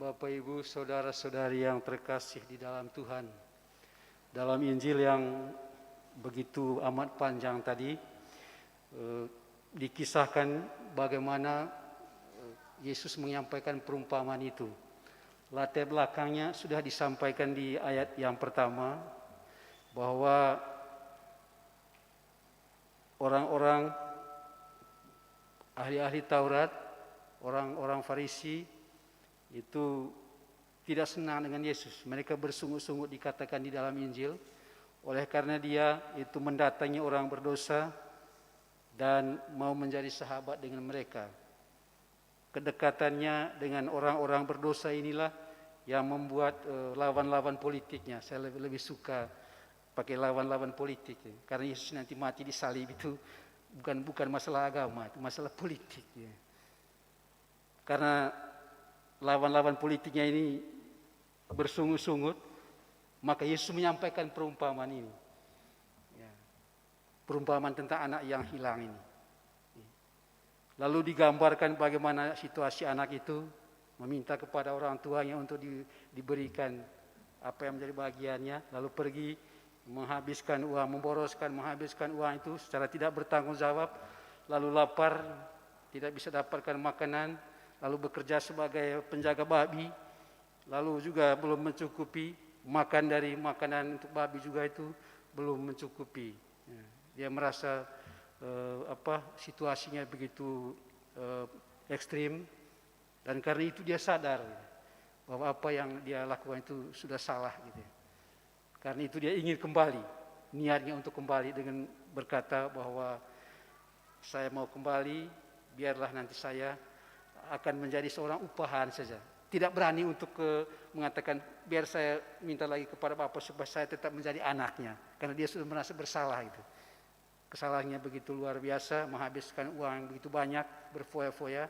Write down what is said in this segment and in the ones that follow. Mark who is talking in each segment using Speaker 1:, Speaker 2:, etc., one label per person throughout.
Speaker 1: Bapak Ibu, saudara-saudari yang terkasih di dalam Tuhan. Dalam Injil yang begitu amat panjang tadi, dikisahkan bagaimana Yesus menyampaikan perumpamaan itu. Latar belakangnya sudah disampaikan di ayat yang pertama, bahwa orang-orang ahli-ahli Taurat, orang-orang Farisi itu tidak senang dengan Yesus. Mereka bersungut-sungut dikatakan di dalam Injil, oleh karena dia itu mendatangi orang berdosa dan mau menjadi sahabat dengan mereka. Kedekatannya dengan orang-orang berdosa inilah yang membuat lawan-lawan politiknya. Saya lebih suka pakai lawan-lawan politik, karena Yesus nanti mati di salib itu bukan masalah agama, itu masalah politik. Karena lawan-lawan politiknya ini bersungut-sungut, maka Yesus menyampaikan perumpamaan ini. Perumpamaan tentang anak yang hilang ini. Lalu digambarkan bagaimana situasi anak itu meminta kepada orang tuanya untuk diberikan apa yang menjadi bagiannya, lalu pergi menghabiskan uang, menghabiskan uang itu secara tidak bertanggung jawab, lalu lapar, tidak bisa dapatkan makanan, lalu bekerja sebagai penjaga babi, lalu juga belum mencukupi, makan dari makanan untuk babi juga itu belum mencukupi. Dia merasa situasinya begitu ekstrim, dan karena itu dia sadar bahwa apa yang dia lakukan itu sudah salah gitu. Karena itu dia ingin kembali, niatnya untuk kembali dengan berkata bahwa saya mau kembali, biarlah nanti saya akan menjadi seorang upahan saja. Tidak berani untuk mengatakan biar saya minta lagi kepada Bapa supaya saya tetap menjadi anaknya, karena dia sudah merasa bersalah itu. Kesalahannya begitu luar biasa, menghabiskan uang yang begitu banyak, berfoya-foya.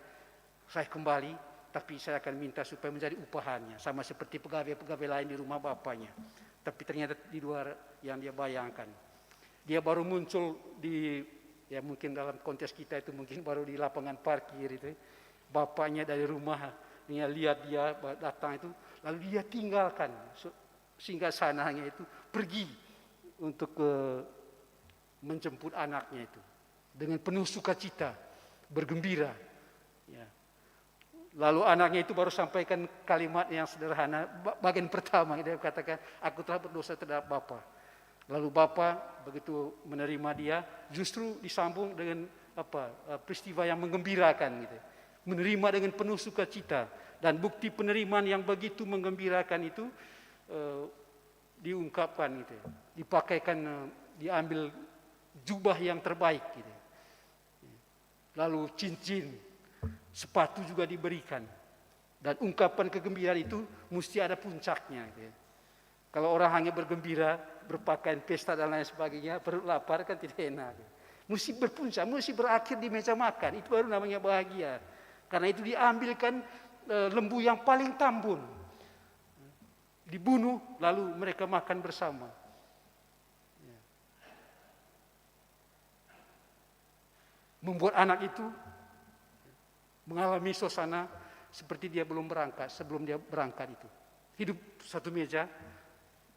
Speaker 1: Saya kembali, tapi saya akan minta supaya menjadi upahannya, sama seperti pegawai-pegawai lain di rumah bapaknya. Tapi ternyata di luar yang dia bayangkan. Dia baru muncul mungkin dalam konteks kita itu mungkin baru di lapangan parkir itu. Bapaknya dari rumah, dia lihat dia datang itu, lalu dia tinggalkan singgah sananya itu, pergi untuk menjemput anaknya itu dengan penuh sukacita, bergembira. Lalu anaknya itu baru sampaikan kalimat yang sederhana, bagian pertama dia katakan, aku telah berdosa terhadap Bapa. Lalu Bapa begitu menerima dia, justru disambung dengan peristiwa yang menggembirakan gitu. Menerima dengan penuh sukacita, dan bukti penerimaan yang begitu menggembirakan itu diungkapkan gitu. Dipakaikan, diambil jubah yang terbaik gitu. Lalu cincin, sepatu juga diberikan, dan ungkapan kegembiraan itu mesti ada puncaknya gitu. Kalau orang hanya bergembira, berpakaian pesta dan lain sebagainya, perut lapar kan tidak enak gitu. Mesti berpuncak, mesti berakhir di meja makan, itu baru namanya bahagia. Karena itu diambilkan lembu yang paling tambun, dibunuh, lalu mereka makan bersama. Membuat anak itu mengalami suasana seperti dia belum berangkat, sebelum dia berangkat itu. Hidup satu meja,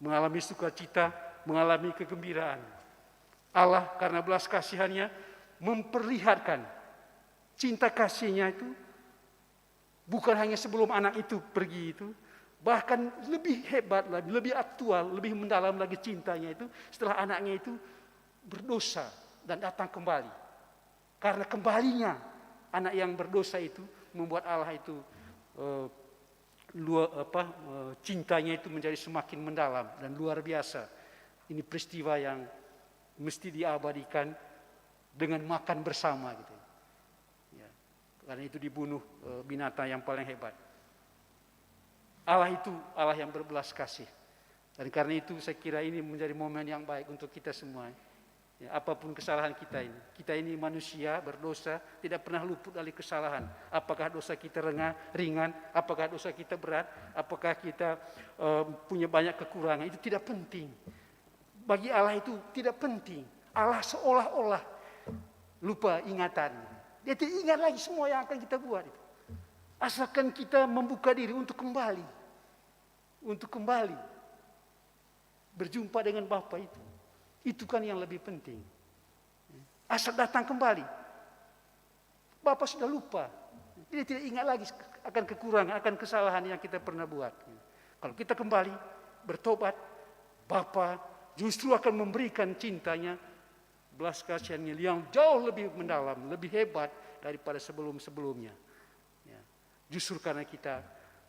Speaker 1: mengalami sukacita, mengalami kegembiraan. Allah karena belas kasihannya memperlihatkan cinta kasihnya itu bukan hanya sebelum anak itu pergi itu, bahkan lebih hebat lagi, lebih aktual, lebih mendalam lagi cintanya itu setelah anaknya itu berdosa dan datang kembali. Karena kembalinya anak yang berdosa itu membuat Allah itu cintanya itu menjadi semakin mendalam dan luar biasa. Ini peristiwa yang mesti diabadikan dengan makan bersama gitu. Karena itu dibunuh binatang yang paling hebat. Allah itu Allah yang berbelas kasih. Dan karena itu saya kira ini menjadi momen yang baik untuk kita semua. Apapun kesalahan kita ini manusia berdosa, tidak pernah luput dari kesalahan. Apakah dosa kita ringan, apakah dosa kita berat, apakah kita punya banyak kekurangan, itu tidak penting. Bagi Allah itu tidak penting. Allah seolah-olah lupa ingatan. Dia tidak ingat lagi semua yang akan kita buat itu. Asalkan kita membuka diri untuk kembali. Untuk kembali. Berjumpa dengan Bapa itu. Itu kan yang lebih penting. Asal datang kembali. Bapa sudah lupa. Dia tidak ingat lagi akan kekurangan, akan kesalahan yang kita pernah buat. Kalau kita kembali, bertobat, Bapa justru akan memberikan cintanya, belas kasihannya yang jauh lebih mendalam, lebih hebat daripada sebelum-sebelumnya. Ya. Justru karena kita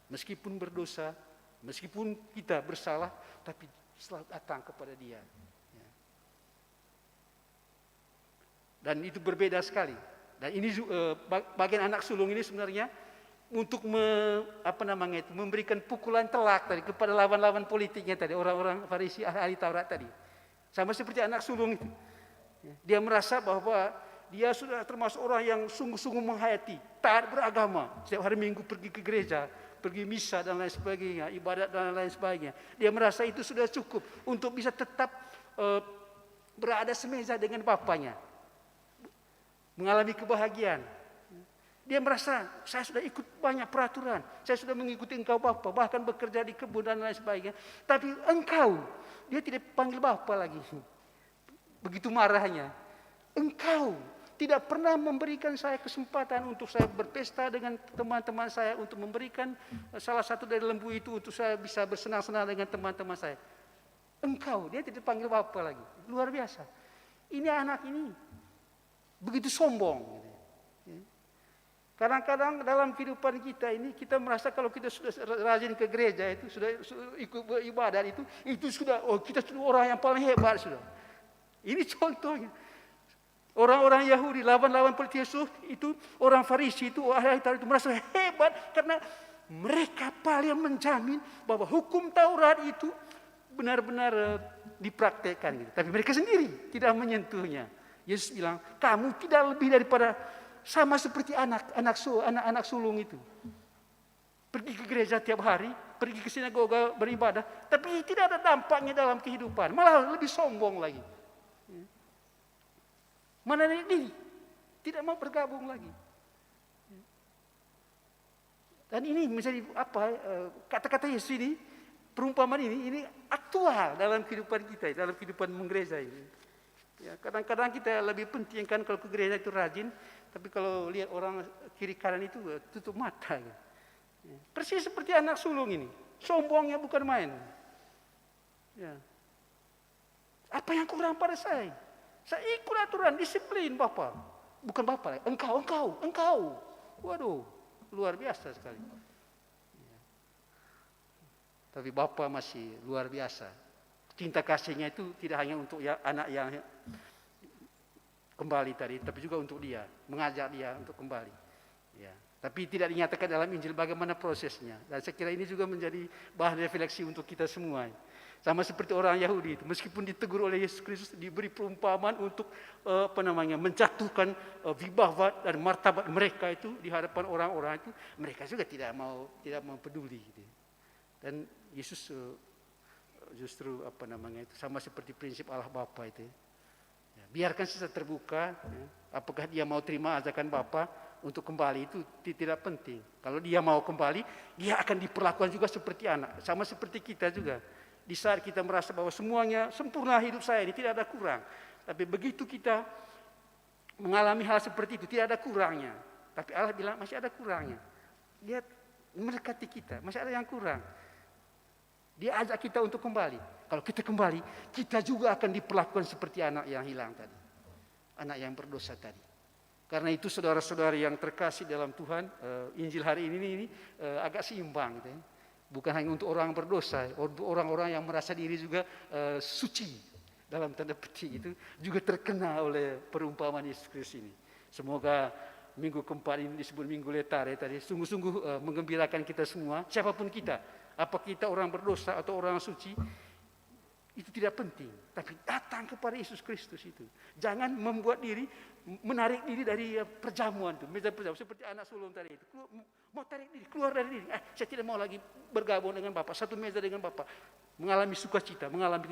Speaker 1: meskipun berdosa, meskipun kita bersalah, tapi selalu datang kepada Dia. Ya. Dan itu berbeda sekali. Dan ini bagian anak sulung ini sebenarnya untuk memberikan pukulan telak tadi kepada lawan-lawan politiknya tadi, orang-orang Farisi ahli Taurat tadi. Sama seperti anak sulung itu. Dia merasa bahwa dia sudah termasuk orang yang sungguh-sungguh menghayati, taat beragama, setiap hari Minggu pergi ke gereja, pergi misa dan lain sebagainya, ibadat dan lain sebagainya. Dia merasa itu sudah cukup untuk bisa tetap berada semeja dengan bapaknya, mengalami kebahagiaan. Dia merasa, saya sudah ikut banyak peraturan, saya sudah mengikuti engkau Bapa, bahkan bekerja di kebun dan lain sebagainya. Tapi engkau, dia tidak panggil Bapa lagi. Begitu marahnya. Engkau tidak pernah memberikan saya kesempatan untuk saya berpesta dengan teman-teman saya, untuk memberikan salah satu dari lembu itu untuk saya bisa bersenang-senang dengan teman-teman saya. Engkau, dia tidak panggil Bapa lagi. Luar biasa. Ini anak ini begitu sombong. Kadang-kadang dalam kehidupan kita ini kita merasa kalau kita sudah rajin ke gereja itu, sudah ikut beribadat itu sudah, kita sudah orang yang paling hebat sudah. Ini contohnya. Orang-orang Yahudi, lawan-lawan politik Yesus itu, orang Farisi itu, ahli Taurat itu merasa hebat karena mereka paling menjamin bahwa hukum Taurat itu benar-benar dipraktekkan gitu. Tapi mereka sendiri tidak menyentuhnya. Yesus bilang, kamu tidak lebih daripada sama seperti anak sulung itu. Pergi ke gereja tiap hari, pergi ke sinagoga beribadah, tapi tidak ada dampaknya dalam kehidupan, malah lebih sombong lagi. Mana diri, tidak mau bergabung lagi. Dan ini menjadi kata-kata Yesus ini, perumpamaan ini aktual dalam kehidupan kita, dalam kehidupan menggereja ini. Ya, kadang-kadang kita lebih pentingkan kalau ke gereja itu rajin, tapi kalau lihat orang kiri kanan itu tutup mata. Ya. Persis seperti anak sulung ini, sombongnya bukan main. Ya. Apa yang kurang pada saya? Saya ikut aturan, disiplin Bapak. Bukan Bapak, engkau. Waduh, luar biasa sekali. Ya. Tapi Bapak masih luar biasa. Cinta kasihnya itu tidak hanya untuk anak yang kembali tadi, tapi juga untuk dia, mengajak dia untuk kembali. Ya. Tapi tidak dinyatakan dalam Injil bagaimana prosesnya. Dan saya kira ini juga menjadi bahan refleksi untuk kita semua. Sama seperti orang Yahudi itu, meskipun ditegur oleh Yesus Kristus, diberi perumpamaan untuk menjatuhkan wibawa dan martabat mereka itu di hadapan orang-orang itu, mereka juga tidak mau peduli. Gitu. Dan Yesus justru itu sama seperti prinsip Allah Bapa itu. Ya, biarkan sisa terbuka. Ya. Apakah dia mau terima ajakan Bapa untuk kembali itu tidak penting. Kalau dia mau kembali, dia akan diperlakukan juga seperti anak, sama seperti kita juga. Di saat kita merasa bahwa semuanya sempurna hidup saya ini, tidak ada kurang. Tapi begitu kita mengalami hal seperti itu, tidak ada kurangnya. Tapi Allah bilang masih ada kurangnya. Dia mendekati kita, masih ada yang kurang. Dia ajak kita untuk kembali. Kalau kita kembali, kita juga akan diperlakukan seperti anak yang hilang tadi. Anak yang berdosa tadi. Karena itu saudara-saudari yang terkasih dalam Tuhan, Injil hari ini agak seimbang gitu ya. Bukan hanya untuk orang berdosa, untuk orang-orang yang merasa diri juga suci dalam tanda petik itu juga terkena oleh perumpamaan Yesus Kristus ini. Semoga minggu keempat ini disebut Minggu Letare tadi sungguh-sungguh menggembirakan kita semua, siapapun kita, apa kita orang berdosa atau orang suci, itu tidak penting. Tapi datang kepada Yesus Kristus itu. Jangan menarik diri dari perjamuan itu, meja perjamuan seperti anak sulung tadi itu. Mau tarik diri, keluar dari diri. Saya tidak mau lagi bergabung dengan Bapak, satu meja dengan Bapak, mengalami sukacita, mengalami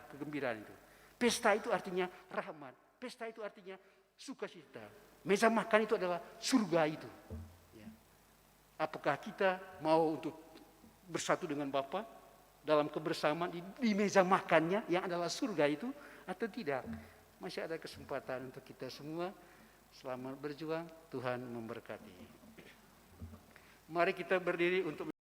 Speaker 1: kegembiraan itu. Pesta itu artinya rahmat. Pesta itu artinya sukacita. Meja makan itu adalah surga itu. Ya. Apakah kita mau untuk bersatu dengan Bapa dalam kebersamaan di meja makannya yang adalah surga itu atau tidak? Masih ada kesempatan untuk kita semua. Selamat berjuang, Tuhan memberkati. Mari kita berdiri untuk